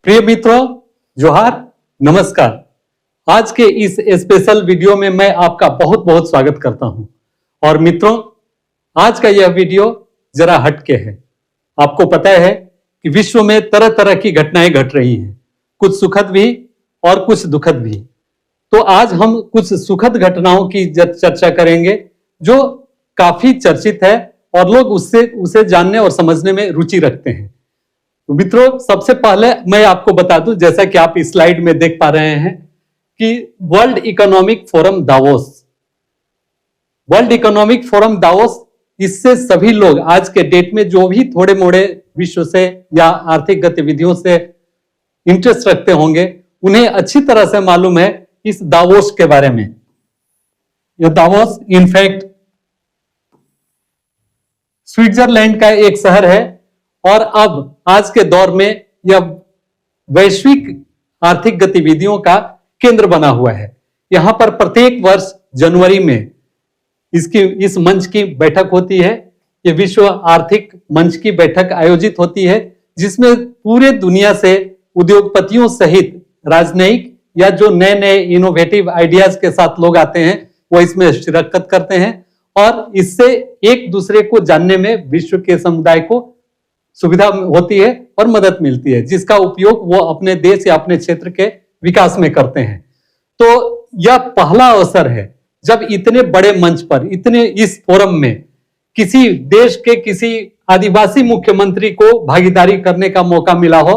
प्रिय मित्रों, जोहार, नमस्कार। आज के इस स्पेशल वीडियो में मैं आपका बहुत बहुत स्वागत करता हूं। और मित्रों, आज का यह वीडियो जरा हटके है। आपको पता है कि विश्व में तरह तरह की घटनाएं घट रही हैं, कुछ सुखद भी और कुछ दुखद भी। तो आज हम कुछ सुखद घटनाओं की चर्चा करेंगे जो काफी चर्चित है और लोग उसे जानने और समझने में रुचि रखते हैं। तो मित्रों, सबसे पहले मैं आपको बता दूं, जैसा कि आप इस स्लाइड में देख पा रहे हैं कि वर्ल्ड इकोनॉमिक फोरम दावोस, इससे सभी लोग आज के डेट में जो भी थोड़े मोड़े विश्व से या आर्थिक गतिविधियों से इंटरेस्ट रखते होंगे, उन्हें अच्छी तरह से मालूम है इस दावोस के बारे में। यह दावोस इनफैक्ट स्विट्जरलैंड का एक शहर है और अब आज के दौर में यह वैश्विक आर्थिक गतिविधियों का केंद्र बना हुआ है। यहां पर प्रत्येक वर्ष जनवरी में इस मंच की बैठक होती है। यह विश्व आर्थिक मंच की बैठक आयोजित होती है, जिसमें पूरे दुनिया से उद्योगपतियों सहित राजनयिक या जो नए नए इनोवेटिव आइडियाज के साथ लोग आते हैं, वो इसमें शिरकत करते हैं और इससे एक दूसरे को जानने में विश्व के समुदाय को सुविधा होती है और मदद मिलती है, जिसका उपयोग वो अपने देश या अपने क्षेत्र के विकास में करते हैं। तो यह पहला अवसर है जब इतने बड़े मंच पर, इस फोरम में किसी देश के किसी आदिवासी मुख्यमंत्री को भागीदारी करने का मौका मिला हो।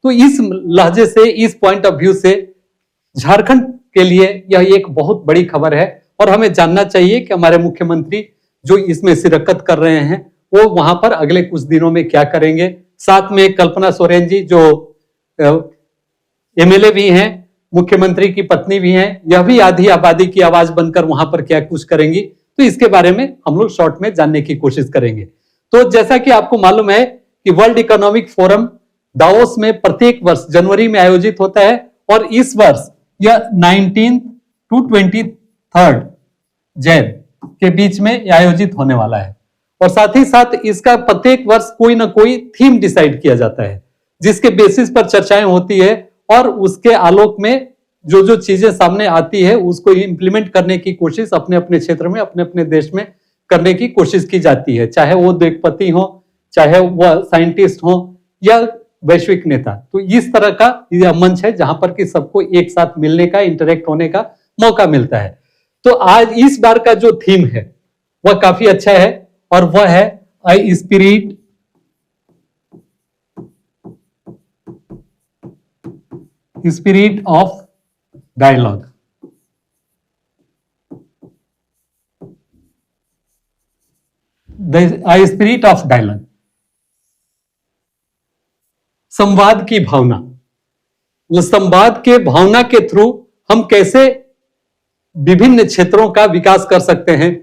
तो इस लहजे से, इस पॉइंट ऑफ व्यू से झारखंड के लिए यह एक बहुत बड़ी खबर है और हमें जानना चाहिए कि हमारे मुख्यमंत्री जो इसमें शिरकत कर रहे हैं वो वहां पर अगले कुछ दिनों में क्या करेंगे। साथ में कल्पना सोरेन जी जो एमएलए भी हैं, मुख्यमंत्री की पत्नी भी हैं, यह भी आधी आबादी की आवाज बनकर वहां पर क्या कुछ करेंगी। तो इसके बारे में हम लोग शॉर्ट में जानने की कोशिश करेंगे। तो जैसा कि आपको मालूम है कि वर्ल्ड इकोनॉमिक फोरम दावोस में प्रत्येक वर्ष जनवरी में आयोजित होता है और इस वर्ष यह 19 to 23 जैन के बीच में आयोजित होने वाला है। और साथ ही साथ इसका प्रत्येक वर्ष कोई ना कोई थीम डिसाइड किया जाता है, जिसके बेसिस पर चर्चाएं होती है और उसके आलोक में जो जो चीजें सामने आती है उसको इंप्लीमेंट करने की कोशिश अपने अपने क्षेत्र में, अपने अपने देश में करने की कोशिश की जाती है, चाहे वो उद्योगपति हो, चाहे वह साइंटिस्ट हो या वैश्विक नेता। तो इस तरह का यह मंच है जहां पर कि सबको एक साथ मिलने का, इंटरेक्ट होने का मौका मिलता है। तो आज इस बार का जो थीम है वह काफी अच्छा है और वह है I spirit of dialogue. I spirit of dialogue, संवाद की भावना। संवाद के भावना के थ्रू हम कैसे विभिन्न क्षेत्रों का विकास कर सकते हैं,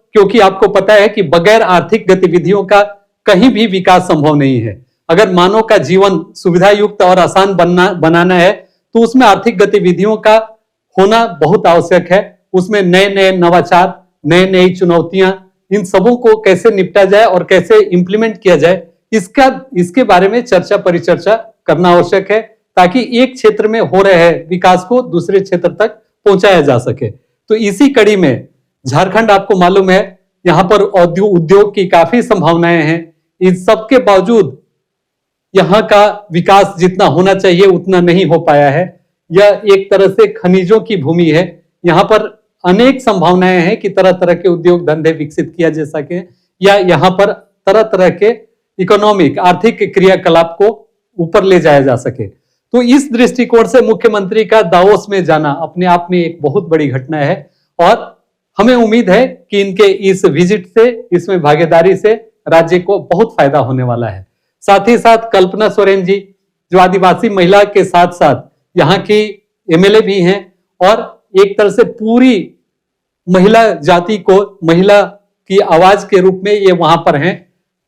क्योंकि आपको पता है कि बगैर आर्थिक गतिविधियों का कहीं भी विकास संभव नहीं है। अगर मानव का जीवन सुविधा युक्त और आसान बनाना है तो उसमें आर्थिक गतिविधियों का होना बहुत आवश्यक है। उसमें नए नए नवाचार, नई नई चुनौतियां, इन सबों को कैसे निपटा जाए और कैसे इंप्लीमेंट किया जाए, इसके बारे में चर्चा परिचर्चा करना आवश्यक है, ताकि एक क्षेत्र में हो रहे विकास को दूसरे क्षेत्र तक पहुंचाया जा सके। तो इसी कड़ी में झारखंड, आपको मालूम है, यहाँ पर उद्योग की काफी संभावनाएं हैं। इन सबके बावजूद यहाँ का विकास जितना होना चाहिए उतना नहीं हो पाया है। यह एक तरह से खनिजों की भूमि है। यहाँ पर अनेक संभावनाएं हैं कि तरह तरह के उद्योग धंधे विकसित किया जा सके या यहाँ पर तरह तरह के इकोनॉमिक, आर्थिक क्रियाकलाप को ऊपर ले जाया जा सके। तो इस दृष्टिकोण से मुख्यमंत्री का दावोस में जाना अपने आप में एक बहुत बड़ी घटना है और हमें उम्मीद है कि इनके इस विजिट से, इसमें भागीदारी से राज्य को बहुत फायदा होने वाला है। साथ ही साथ कल्पना सोरेन जी जो आदिवासी महिला के साथ साथ यहाँ की एमएलए भी हैं और एक तरह से पूरी महिला जाति को महिला की आवाज के रूप में ये वहां पर हैं।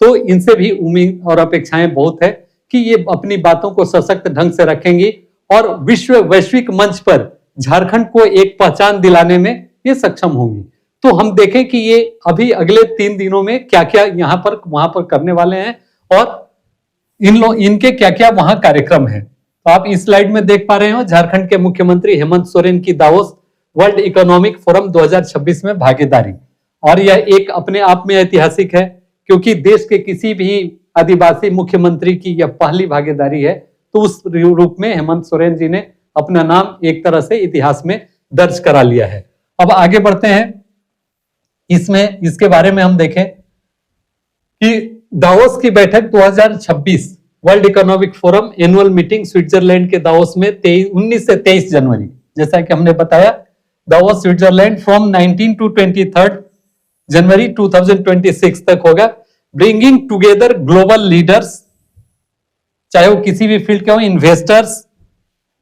तो इनसे भी उम्मीद और अपेक्षाएं बहुत है कि ये अपनी बातों को सशक्त ढंग से रखेंगी और वैश्विक मंच पर झारखंड को एक पहचान दिलाने में ये सक्षम होंगी। तो हम देखें कि ये अभी अगले 3 दिनों में क्या क्या यहाँ पर वहां पर करने वाले हैं और इनके क्या क्या वहां कार्यक्रम है। तो आप इस स्लाइड में देख पा रहे हो, झारखंड के मुख्यमंत्री हेमंत सोरेन की दावोस वर्ल्ड इकोनॉमिक फोरम 2026 में भागीदारी। और यह एक अपने आप में ऐतिहासिक है, क्योंकि देश के किसी भी आदिवासी मुख्यमंत्री की यह पहली भागीदारी है। तो उस रूप में हेमंत सोरेन जी ने अपना नाम एक तरह से इतिहास में दर्ज करा लिया है। अब आगे बढ़ते हैं, इसमें इसके बारे में हम देखें कि दावोस की बैठक 2026 world Economic forum annual meeting Switzerland के दावोस में 19 से 23 जनवरी, जैसा कि हमने बताया, दावोस स्विट्जरलैंड फ्रॉम 19 टू 23 जनवरी 2026 तक होगा। ब्रिंगिंग टुगेदर ग्लोबल लीडर्स, चाहे वो किसी भी फील्ड के हो, investors,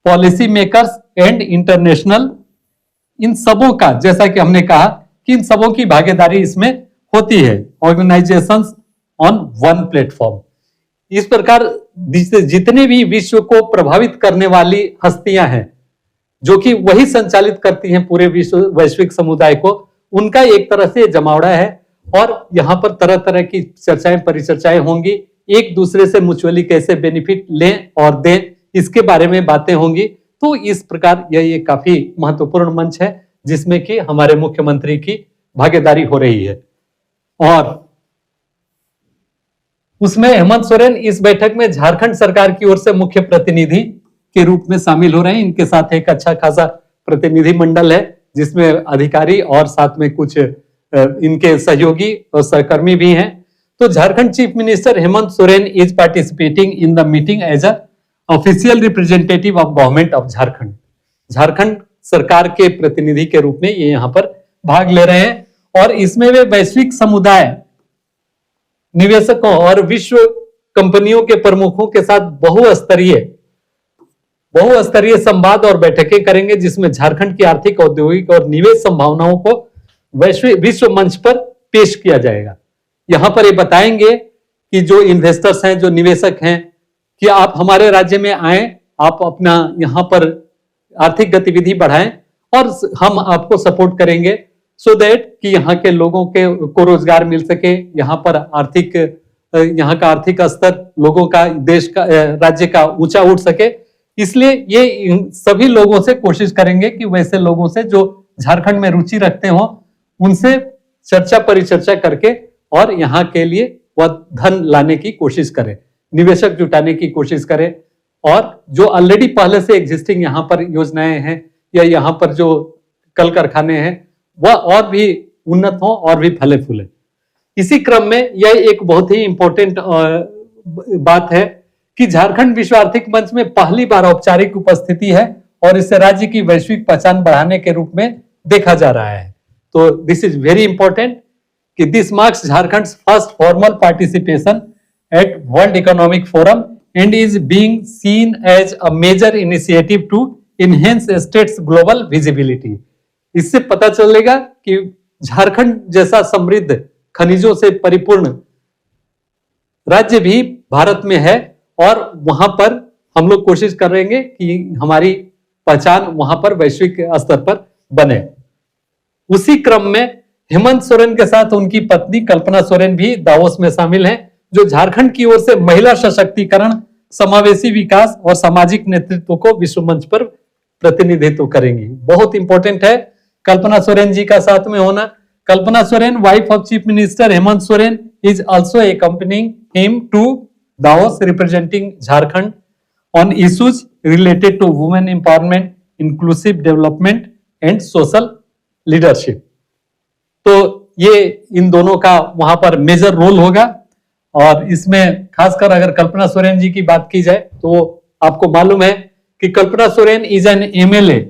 policy makers and international, इन सबों का, जैसा कि हमने कहा कि इन सबों की भागीदारी इसमें होती है, ऑर्गेनाइजेशंस ऑन वन प्लेटफॉर्म। इस प्रकार जितने भी विश्व को प्रभावित करने वाली हस्तियां हैं, जो कि वही संचालित करती हैं पूरे विश्व वैश्विक समुदाय को, उनका एक तरह से जमावड़ा है। और यहाँ पर तरह तरह की चर्चाएं परिचर्चाएं होंगी, एक दूसरे से म्यूचुअली कैसे बेनिफिट लें और दें, इसके बारे में बातें होंगी। तो इस प्रकार यह काफी महत्वपूर्ण मंच है जिसमें कि हमारे मुख्यमंत्री की भागीदारी हो रही है। और उसमें हेमंत सोरेन इस बैठक में झारखंड सरकार की ओर से मुख्य प्रतिनिधि के रूप में शामिल हो रहे हैं। इनके साथ एक अच्छा खासा प्रतिनिधि मंडल है, जिसमें अधिकारी और साथ में कुछ इनके सहयोगी और सहकर्मी भी हैं। तो Jharkhand chief minister Hemant Soren is participating in the meeting as a official representative of government of Jharkhand. Jharkhand सरकार के प्रतिनिधि के रूप में ये यहाँ पर भाग ले रहे हैं। और इसमें वे वैश्विक समुदाय, निवेशकों और विश्व कंपनियों के प्रमुखों के साथ बहुस्तरीय संवाद और बैठकें करेंगे, जिसमें झारखंड की आर्थिक, औद्योगिक और निवेश संभावनाओं को विश्व मंच पर पेश किया जाएगा। यहां पर ये बताएंगे कि जो इन्वेस्टर्स हैं, जो निवेशक हैं, कि आप हमारे राज्य में आए, आप अपना यहां पर आर्थिक गतिविधि बढ़ाएं और हम आपको सपोर्ट करेंगे, सो दैट कि यहाँ के लोगों को रोजगार मिल सके, यहाँ पर यहाँ का आर्थिक स्तर लोगों का, देश का, राज्य का ऊंचा उठ सके। इसलिए ये सभी लोगों से कोशिश करेंगे कि वैसे लोगों से जो झारखंड में रुचि रखते हो, उनसे चर्चा परिचर्चा करके और यहाँ के लिए वह धन लाने की कोशिश करें, निवेशक जुटाने की कोशिश करें। और जो ऑलरेडी पहले से एग्जिस्टिंग यहाँ पर योजनाएं हैं या यहाँ पर जो कल कारखाने हैं, वह और भी उन्नत हो और भी फले फूले। इसी क्रम में यह एक बहुत ही इंपॉर्टेंट बात है कि झारखंड विश्व आर्थिक मंच में पहली बार औपचारिक उपस्थिति है और इसे राज्य की वैश्विक पहचान बढ़ाने के रूप में देखा जा रहा है। तो दिस इज वेरी इंपॉर्टेंट कि this marks Jharkhand first formal participation at World Economic Forum and is being seen as a major initiative to enhance state's global visibility. इससे पता चलेगा कि झारखंड जैसा समृद्ध, खनिजों से परिपूर्ण राज्य भी भारत में है और वहां पर हम लोग कोशिश करेंगे कि हमारी पहचान वहां पर वैश्विक स्तर पर बने। उसी क्रम में हेमंत सोरेन के साथ उनकी पत्नी कल्पना सोरेन भी दावोस में शामिल हैं, जो झारखंड की ओर से महिला सशक्तिकरण, समावेशी विकास और सामाजिक नेतृत्व को विश्व मंच पर प्रतिनिधित्व करेंगी। बहुत इंपॉर्टेंट है कल्पना सोरेन जी का साथ में होना। Kalpana Soren, wife of chief minister Hemant Soren, is also accompanying him to Davos representing Jharkhand on issues related to women empowerment, inclusive development and social leadership। तो ये इन दोनों का वहां पर मेजर रोल होगा। और इसमें खासकर अगर कल्पना सोरेन जी की बात की जाए तो आपको मालूम है कि Kalpana Soren is an MLA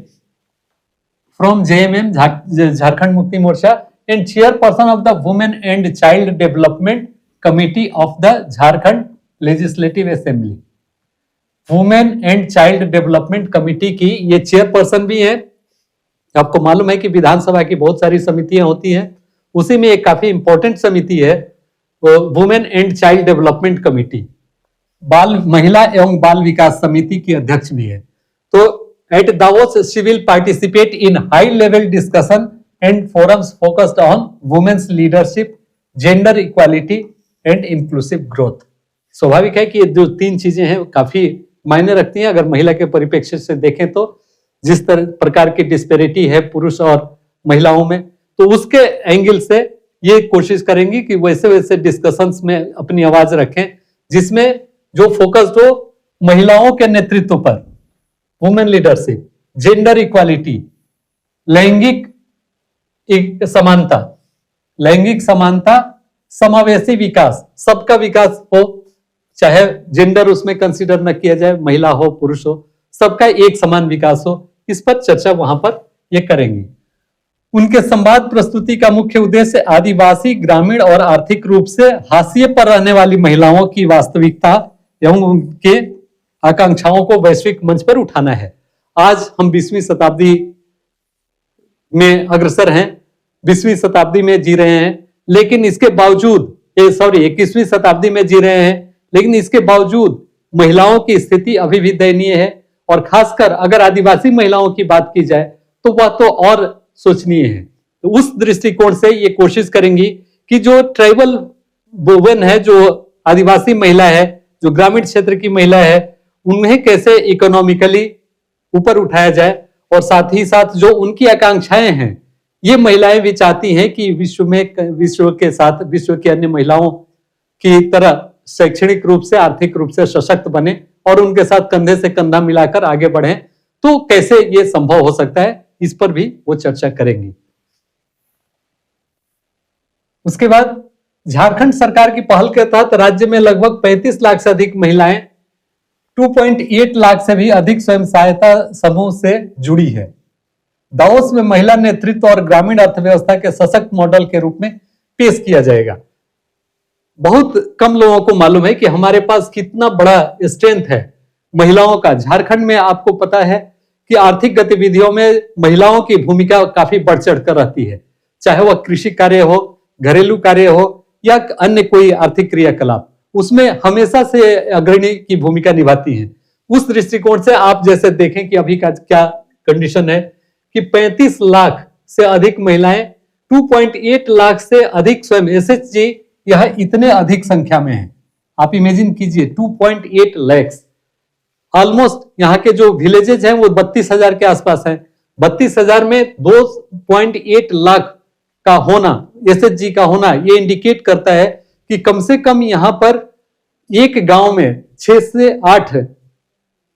from JMM, Jharkhand Mukti Morcha, and chairperson of the women and child development committee of the Jharkhand legislative assembly. Women and child development committee की ये चेयरपर्सन भी है। आपको मालूम है कि विधानसभा की बहुत सारी समितियां होती हैं, उसी में एक काफी इंपॉर्टेंट समिति है women and child development committee, महिला एवं बाल विकास समिति की अध्यक्ष भी है। तो at Davos she will participate in high level discussion and forums focused on women's leadership, gender equality and inclusive growth. स्वाभाविक है कि ये जो 3 चीजें हैं काफी मायने रखती हैं। अगर महिला के परिप्रेक्ष्य से देखें तो जिस तरह प्रकार की डिस्पेरिटी है पुरुष और महिलाओं में, तो उसके एंगल से ये कोशिश करेंगी कि वैसे वैसे डिस्कशंस में अपनी आवाज रखें जिसमें जो फोकस्ड हो महिलाओं के नेतृत्व पर, वुमेन लीडरशिप, जेंडर इक्वालिटी, लैंगिक समानता, समावेशी विकास, सबका विकास हो, चाहे जेंडर उसमें कंसीडर न किया जाए, महिला हो पुरुष हो, सबका एक समान विकास हो, इस पर चर्चा वहां पर ये करेंगे। उनके संवाद प्रस्तुति का मुख्य उद्देश्य आदिवासी, ग्रामीण और आर्थिक रूप से हाशिए पर रहने वाली महिलाओं की वास्तविकता एवं उनके आकांक्षाओं को वैश्विक मंच पर उठाना है। आज हम 20वीं शताब्दी में अग्रसर हैं, 20वीं शताब्दी में जी रहे हैं, लेकिन इसके बावजूद 21वीं शताब्दी में जी रहे हैं, लेकिन इसके बावजूद महिलाओं की स्थिति अभी भी दयनीय है। और खासकर अगर आदिवासी महिलाओं की बात की जाए तो वह तो और सोचनीय है। तो उस दृष्टिकोण से ये कोशिश करेंगी कि जो ट्राइबल वुमेन है, जो आदिवासी महिला है, जो ग्रामीण क्षेत्र की महिला है, उन्हें कैसे इकोनॉमिकली ऊपर उठाया जाए, और साथ ही साथ जो उनकी आकांक्षाएं हैं, ये महिलाएं भी चाहती हैं कि विश्व के साथ विश्व की अन्य महिलाओं की तरह शैक्षणिक रूप से, आर्थिक रूप से सशक्त बने और उनके साथ कंधे से कंधा मिलाकर आगे बढ़े। तो कैसे ये संभव हो सकता है, इस पर भी वो चर्चा करेंगी। उसके बाद झारखंड सरकार की पहल के तहत राज्य में लगभग 35 लाख से अधिक महिलाएं 2.8 लाख से भी अधिक स्वयं सहायता समूह से जुड़ी है। दावोस में महिला नेतृत्व और ग्रामीण अर्थव्यवस्था के सशक्त मॉडल के रूप में पेश किया जाएगा। बहुत कम लोगों को मालूम है कि हमारे पास कितना बड़ा स्ट्रेंथ है महिलाओं का। झारखंड में आपको पता है कि आर्थिक गतिविधियों में महिलाओं की भूमिका काफी बढ़ चढ़ कर रहती है, चाहे वह कृषि कार्य हो, घरेलू कार्य हो या अन्य कोई आर्थिक क्रियाकलाप, उसमें हमेशा से अग्रणी की भूमिका निभाती हैं। उस दृष्टिकोण से आप जैसे देखें कि अभी का क्या कंडीशन है कि 35 लाख से अधिक महिलाएं, 2.8 लाख से अधिक स्वयं एसएचजी, यह इतने अधिक संख्या में है। आप इमेजिन कीजिए 2.8 लाख, ऑलमोस्ट यहाँ के जो विलेजेज हैं वो 32,000 के आसपास हैं। 32,000 में 2.8 लाख का होना, एसएचजी का होना, ये इंडिकेट करता है कि कम से कम यहाँ पर एक गांव में 6 से 8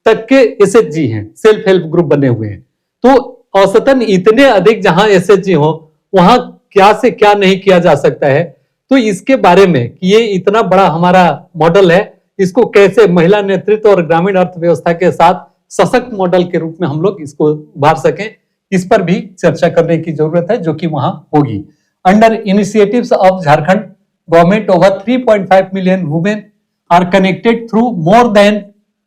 तक के एसएचजी हैं, सेल्फ हेल्प ग्रुप बने हुए हैं। तो औसतन इतने अधिक जहां एसएचजी हो, वहां क्या से क्या नहीं किया जा सकता है। तो इसके बारे में कि ये इतना बड़ा हमारा मॉडल है, इसको कैसे महिला नेतृत्व और ग्रामीण अर्थव्यवस्था के साथ सशक्त मॉडल के रूप में हम लोग इसको उभार सकें, इस पर भी चर्चा करने की जरूरत है, जो कि वहां होगी। Under initiatives of Jharkhand government, over 3.5 million women are connected through more than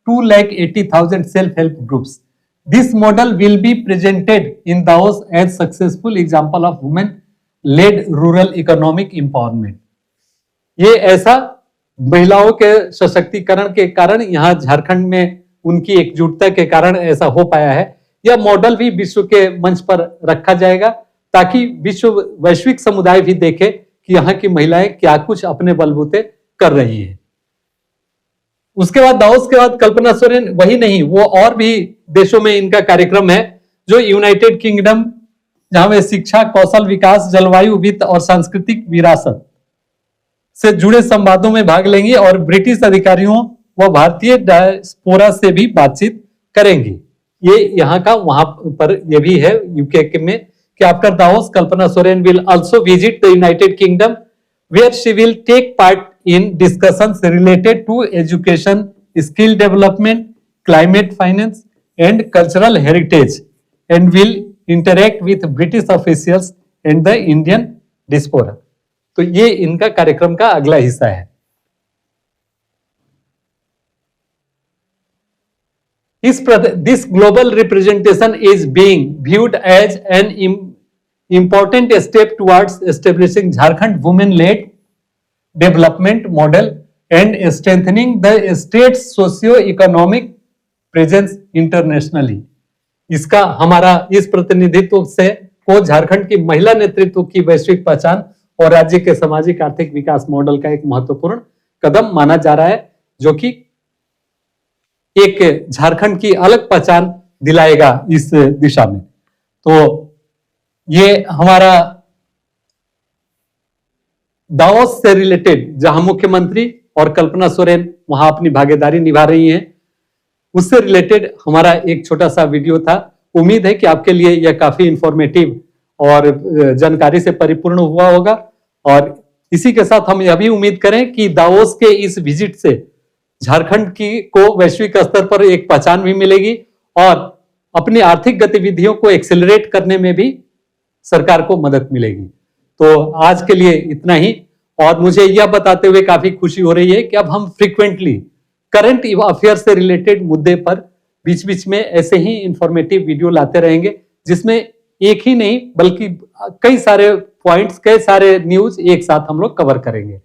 2,80,000 self help groups. This model will be presented in Davos as successful example of women-led rural economic empowerment. ये ऐसा महिलाओं के सशक्तिकरण के कारण, यहाँ झारखंड में उनकी एकजुटता के कारण ऐसा हो पाया है। यह मॉडल भी विश्व के मंच पर रखा जाएगा ताकि वैश्विक समुदाय भी देखे कि यहाँ की महिलाएं क्या कुछ अपने बलबूते कर रही हैं। उसके बाद दावोस के बाद कल्पना सोरेन, वही नहीं, वो और भी देशों में इनका कार्यक्रम है, जो यूनाइटेड किंगडम, जहां वे शिक्षा, कौशल विकास, जलवायु, वित्त और सांस्कृतिक विरासत से जुड़े संवादों में भाग लेंगी और ब्रिटिश अधिकारियों व भारतीय डायस्पोरा से भी बातचीत करेंगी। ये यहाँ का वहां पर ये भी है यूके में कि आपका Davos Kalpana Soren will also visit the United kingdom where she will take part in discussions related to education, skill development, climate finance and cultural heritage, and will interact with British officials and the Indian diaspora. तो ये इनका कार्यक्रम का अगला हिस्सा है। This global representation is being viewed as an important step towards establishing Jharkhand women-led development model and strengthening the state's socio-economic presence internationally. इसका हमारा इस प्रतिनिधित्व से को झारखंड की महिला नेतृत्व की वैश्विक पहचान और राज्य के सामाजिक आर्थिक विकास मॉडल का एक महत्वपूर्ण कदम माना जा रहा है। जो कि एक झारखंड की अलग पहचान दिलाएगा इस दिशा में। तो ये हमारा दावोस से रिलेटेड, जहां मुख्यमंत्री और कल्पना सोरेन वहां अपनी भागीदारी निभा रही हैं, उससे रिलेटेड हमारा एक छोटा सा वीडियो था। उम्मीद है कि आपके लिए यह काफी इंफॉर्मेटिव और जानकारी से परिपूर्ण हुआ होगा। और इसी के साथ हम यह भी उम्मीद करें कि दावोस के इस विजिट से झारखंड की को वैश्विक स्तर पर एक पहचान भी मिलेगी और अपनी आर्थिक गतिविधियों को एक्सेलरेट करने में भी सरकार को मदद मिलेगी। तो आज के लिए इतना ही। और मुझे यह बताते हुए काफी खुशी हो रही है कि अब हम फ्रीक्वेंटली करंट अफेयर से रिलेटेड मुद्दे पर बीच बीच में ऐसे ही इंफॉर्मेटिव वीडियो लाते रहेंगे, जिसमें एक ही नहीं बल्कि कई सारे पॉइंट्स, कई सारे न्यूज एक साथ हम लोग कवर करेंगे।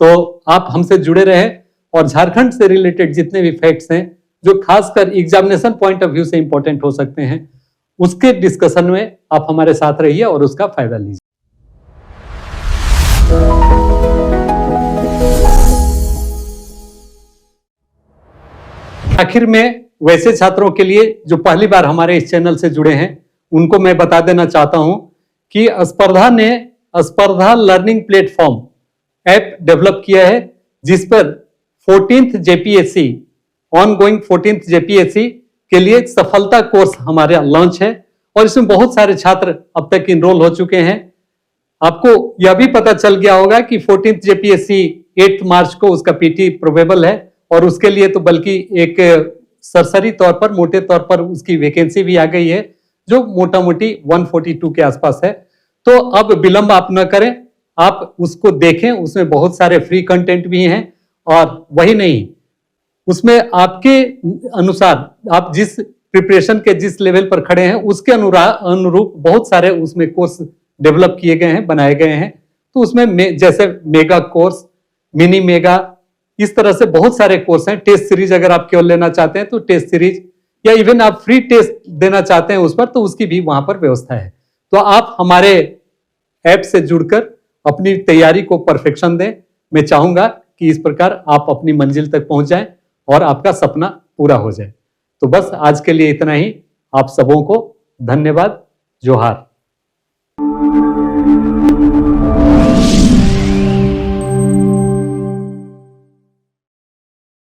तो आप हमसे जुड़े रहें और झारखंड से रिलेटेड जितने भी फैक्ट्स हैं जो खासकर एग्जामिनेशन पॉइंट ऑफ व्यू से इंपॉर्टेंट हो सकते हैं, उसके डिस्कशन में आप हमारे साथ रहिए और उसका फायदा लीजिए। आखिर में वैसे छात्रों के लिए जो पहली बार हमारे इस चैनल से जुड़े हैं, उनको मैं बता देना चाहता हूं कि स्पर्धा ने स्पर्धा लर्निंग प्लेटफॉर्म ऐप डेवलप किया है, जिस पर 14th JPSC ongoing 14th JPSC के लिए सफलता कोर्स हमारे लॉन्च है और इसमें बहुत सारे छात्र अब तक इनरोल हो चुके हैं। आपको यह भी पता चल गया होगा कि 14th जेपीएससी 8 मार्च को उसका पीटी प्रोबेबल है और उसके लिए तो बल्कि एक सरसरी तौर पर, मोटे तौर पर उसकी वैकेंसी भी आ गई है जो मोटा मोटी 142 के आसपास है। तो अब विलंब आप न करें, आप उसको देखें, उसमें बहुत सारे फ्री कंटेंट भी हैं और वही नहीं, उसमें आपके अनुसार आप जिस प्रिपरेशन के जिस लेवल पर खड़े हैं उसके अनुरूप बहुत सारे उसमें कोर्स डेवलप किए गए हैं, बनाए गए हैं। तो उसमें जैसे मेगा कोर्स, मिनी मेगा, इस तरह से बहुत सारे कोर्स हैं। टेस्ट सीरीज अगर आप केवल लेना चाहते हैं तो टेस्ट सीरीज, या इवन आप फ्री टेस्ट देना चाहते हैं उस पर, तो उसकी भी वहां पर व्यवस्था है। तो आप हमारे ऐप से जुड़कर अपनी तैयारी को परफेक्शन दें। मैं चाहूंगा कि इस प्रकार आप अपनी मंजिल तक पहुंच जाएं और आपका सपना पूरा हो जाए। तो बस आज के लिए इतना ही। आप सबों को धन्यवाद। जोहार।